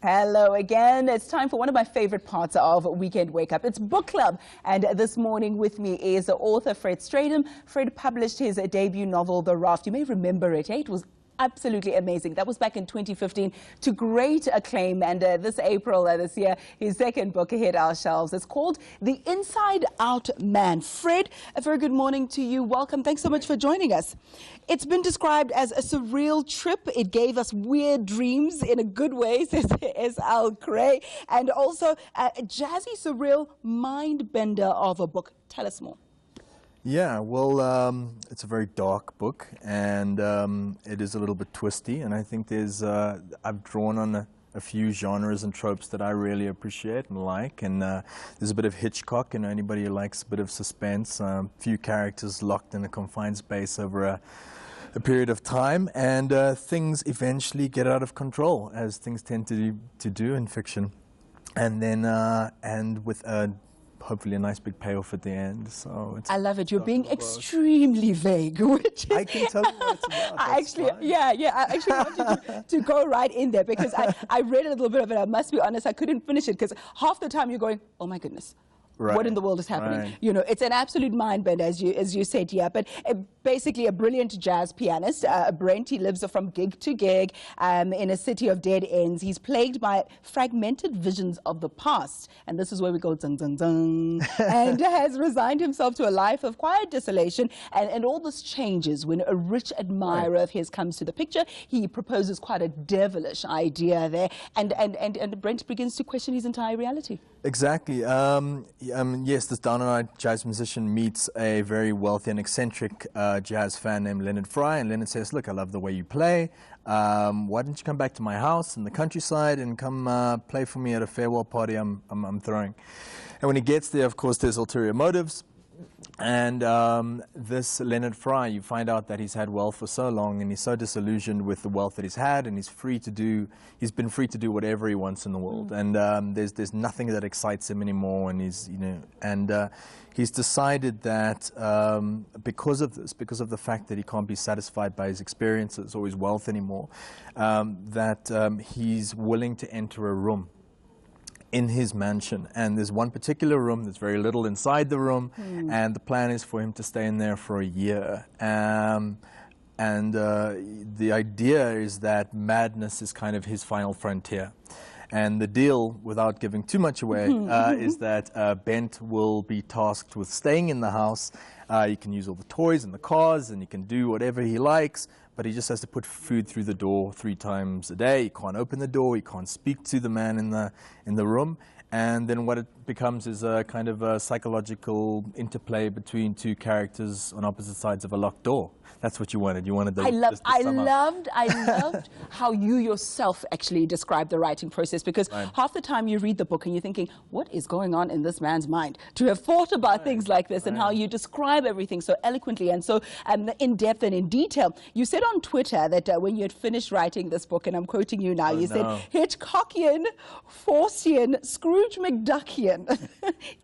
Hello again. It's time for one of my favorite parts of Weekend Wake Up. It's book club. And this morning with me is author Fred Strydom. Fred published his debut novel, The Raft. You may remember it. It was absolutely amazing. That was back in 2015 to great acclaim. And this April this year, his second book hit our shelves. It's called The InsideOut Man. Fred, a very good morning to you. Welcome. Thanks so much for joining us. It's been described as a surreal trip. It gave us weird dreams in a good way, says S.L. Cray. And also a jazzy, surreal mind bender of a book. Tell us more. Yeah, well, it's a very dark book, and it is a little bit twisty, and I think I've drawn on a few genres and tropes that I really appreciate and like, and there's a bit of Hitchcock, and anybody who likes a bit of suspense, few characters locked in a confined space over a period of time, and things eventually get out of control, as things tend to do in fiction, and then and with hopefully a nice big payoff at the end. So I love it. You're being extremely vague, which is I can tell you what it's about. I actually wanted to go right in there because I read a little bit of it. I must be honest, I couldn't finish it because half the time you're going, oh my goodness. Right. What in the world is happening? Right. You know, it's an absolute mind bend, as you said here. But basically, a brilliant jazz pianist, Brent. He lives from gig to gig in a city of dead ends. He's plagued by fragmented visions of the past, and this is where we go zung zung zung. And has resigned himself to a life of quiet desolation. And all this changes when a rich admirer of his comes to the picture. He proposes quite a devilish idea there, and Brent begins to question his entire reality. Exactly. Yes, this down-and-out jazz musician meets a very wealthy and eccentric jazz fan named Leonard Fry, and Leonard says, look, I love the way you play. Why don't you come back to my house in the countryside and come play for me at a farewell party I'm throwing. And when he gets there, of course, there's ulterior motives. And this Leonard Fry, you find out that he's had wealth for so long, and he's so disillusioned with the wealth that he's had, and he's been free to do whatever he wants in the world. And there's nothing that excites him anymore, and he's decided that because of the fact that he can't be satisfied by his experiences or his wealth anymore, that he's willing to enter a room in his mansion, and there's one particular room, there's very little inside the room, and the plan is for him to stay in there for a year. The idea is that madness is kind of his final frontier. And the deal, without giving too much away, is that Bent will be tasked with staying in the house. He can use all the toys and the cars, and he can do whatever he likes, but he just has to put food through the door 3 times a day. He can't open the door, he can't speak to the man in the room. And then what it becomes is a kind of a psychological interplay between 2 characters on opposite sides of a locked door. That's what you wanted. You wanted the I loved how you yourself actually described the writing process, because half the time you read the book and you're thinking, what is going on in this man's mind to have thought about things like this, and how you describe everything so eloquently and so in depth and in detail. You said on Twitter that when you had finished writing this book, and I'm quoting you now, you said, Hitchcockian, Forcian, Scrooge McDuckian.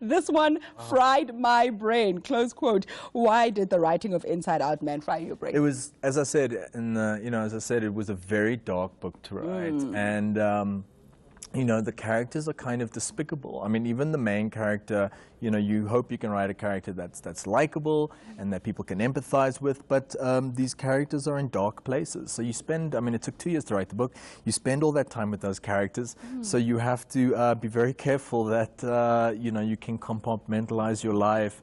This one fried my brain, close quote. Why did the writing of InsideOut Man fry your brain? It was, as I said, it was a very dark book to write, and the characters are kind of despicable. I mean, even the main character, you hope you can write a character that's likable and that people can empathize with, but these characters are in dark places. So you spend, it took 2 years to write the book. You spend all that time with those characters, so you have to be very careful that, you can compartmentalize your life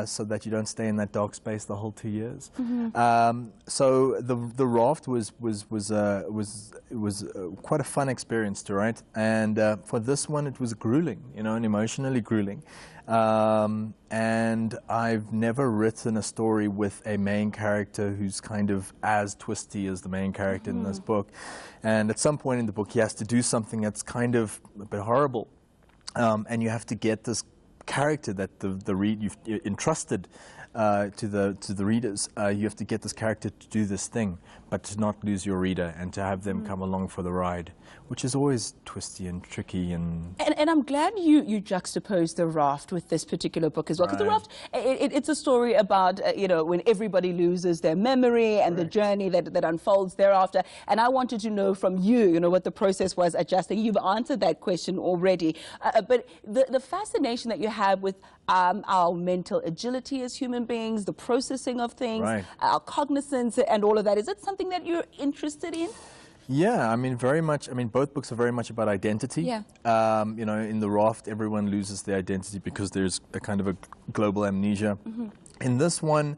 so that you don't stay in that dark space the whole 2 years. So the Raft was quite a fun experience to write, and for this one it was grueling, and emotionally grueling. And I've never written a story with a main character who's kind of as twisty as the main character in this book. And at some point in the book, he has to do something that's kind of a bit horrible, and you have to get this character that you've entrusted to the readers. You have to get this character to do this thing, but but to not lose your reader and to have them come along for the ride, which is always twisty and tricky. And I'm glad you juxtaposed The Raft with this particular book as well, because The Raft, it's a story about, when everybody loses their memory and the journey that unfolds thereafter. And I wanted to know from you, what the process was adjusting. You've answered that question already. But the fascination that you have with our mental agility as human beings, the processing of things, our cognizance and all of that, is it something that you're interested in? Yeah, I mean, very much. I mean, both books are very much about identity. Yeah. In The Raft, everyone loses their identity because there's a kind of a global amnesia. In this one,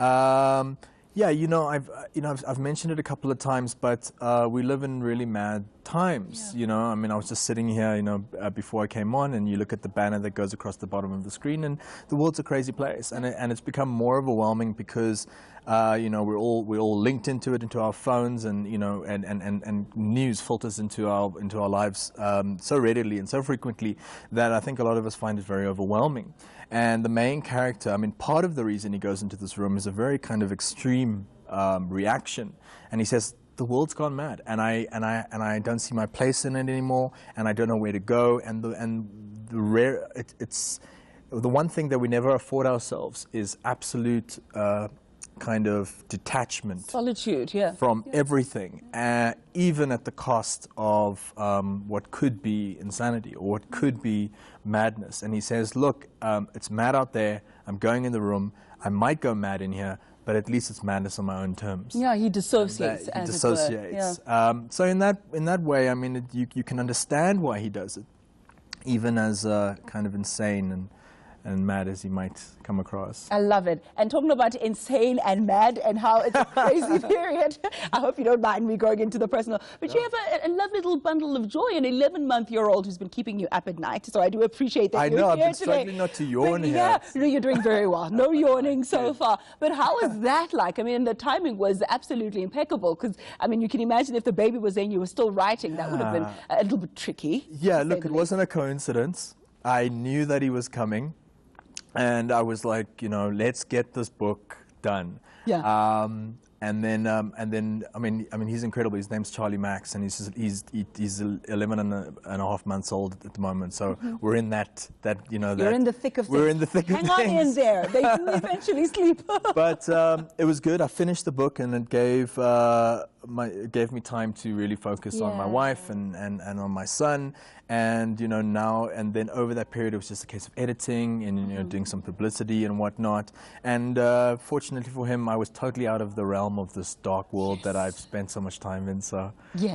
yeah, I've mentioned it a couple of times, but we live in really mad times. I mean, I was just sitting here, before I came on, and you look at the banner that goes across the bottom of the screen, and the world's a crazy place, and it's become more overwhelming because we're all linked into it, into our phones, and and news filters into our lives so readily and so frequently that I think a lot of us find it very overwhelming. And the main character, I mean, part of the reason he goes into this room is a very kind of extreme reaction, and he says, the world's gone mad, and I don't see my place in it anymore, and I don't know where to go. And it's the one thing that we never afford ourselves is absolute kind of detachment, solitude, from everything, even at the cost of what could be insanity or what could be madness. And he says, look, it's mad out there. I'm going in the room. I might go mad in here, but at least it's madness on my own terms. Yeah, he dissociates. He dissociates. So in that way, I mean, you can understand why he does it, even as kind of insane and mad as he might come across. I love it. And talking about insane and mad and how it's a crazy period, I hope you don't mind me going into the personal, but you have a lovely little bundle of joy, an 11-month-old who's been keeping you up at night, so I do appreciate that I you're know, here I've been today. struggling not to yawn here. Yeah, no, you're doing very well. No yawning so far. But how is that like? I mean, the timing was absolutely impeccable, because, I mean, you can imagine if the baby was there and you were still writing, that would have been a little bit tricky. Yeah, look, it wasn't a coincidence. I knew that he was coming. And I was like, let's get this book done. Yeah. And then, I mean, he's incredible. His name's Charlie Max, and he's 11 and a half months old at the moment. So we're in that. You're in the thick of things. We're in the thick of things. Hang on in there. They do eventually sleep. But it was good. I finished the book, and it gave me time to really focus on my wife and on my son. And now and then over that period, it was just a case of editing and doing some publicity and whatnot. And fortunately for him, I was totally out of the realm of this dark world that I've spent so much time in. So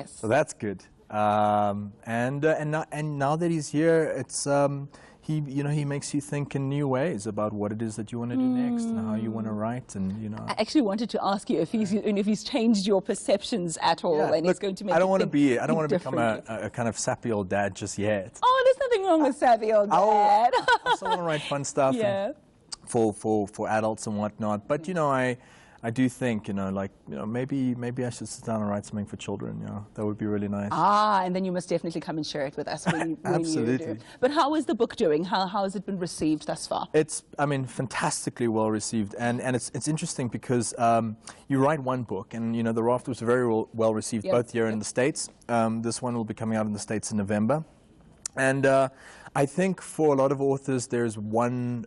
so that's good. And now that he's here, it's he makes you think in new ways about what it is that you want to do next and how you want to write, and I actually wanted to ask you if he's changed your perceptions at all, and he's going to make. I don't want to become a kind of sappy old dad just yet. Oh, there's nothing wrong with sappy old dad. I still want to write fun stuff for adults and whatnot, but I do think, maybe I should sit down and write something for children. That would be really nice. And then you must definitely come and share it with us when Absolutely. you do. But how is the book doing? How has it been received thus far? It's, fantastically well received, and it's interesting because you write one book, and The Raft was very well received both here in the States. This one will be coming out in the States in November, and I think for a lot of authors, there's one.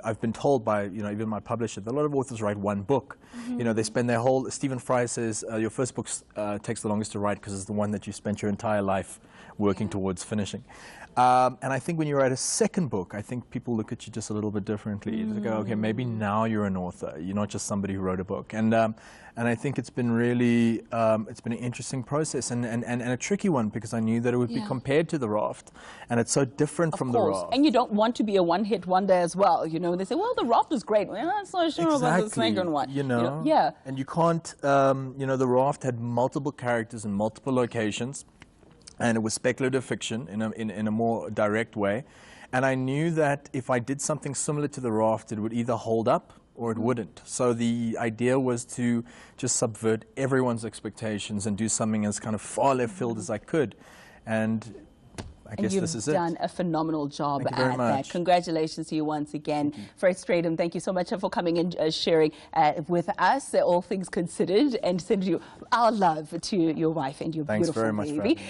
I've been told by, even my publisher, that a lot of authors write one book. They spend their whole, Stephen Fry says, your first book takes the longest to write because it's the one that you spent your entire life working towards finishing. And I think when you write a second book, I think people look at you just a little bit differently. They go, okay, maybe now you're an author. You're not just somebody who wrote a book. And I think it's been really, it's been an interesting process and a tricky one, because I knew that it would be compared to The Raft, and it's so different from The Raft. And you don't want to be a one-hit wonder as well. They say, well, The Raft is great. Well, I'm not so sure about the second one. And you can't, The Raft had multiple characters in multiple locations, and it was speculative fiction in a more direct way. And I knew that if I did something similar to The Raft, it would either hold up or it wouldn't. So the idea was to just subvert everyone's expectations and do something as kind of far left field as I could. And I guess this is it. You've done a phenomenal job Thank you very at much. that. Congratulations to you once again. Fred Strydom, thank you so much for coming and sharing with us all things considered, and send you our love to your wife and your Thanks beautiful very much for baby.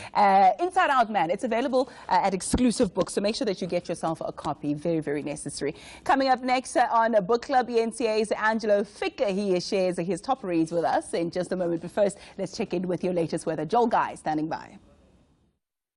Inside Out Man, it's available at exclusive books, so make sure that you get yourself a copy. Very, very necessary. Coming up next on Book Club, eNCA's Angelo Ficker. He shares his top reads with us in just a moment. But first, let's check in with your latest weather. Joel Guy standing by.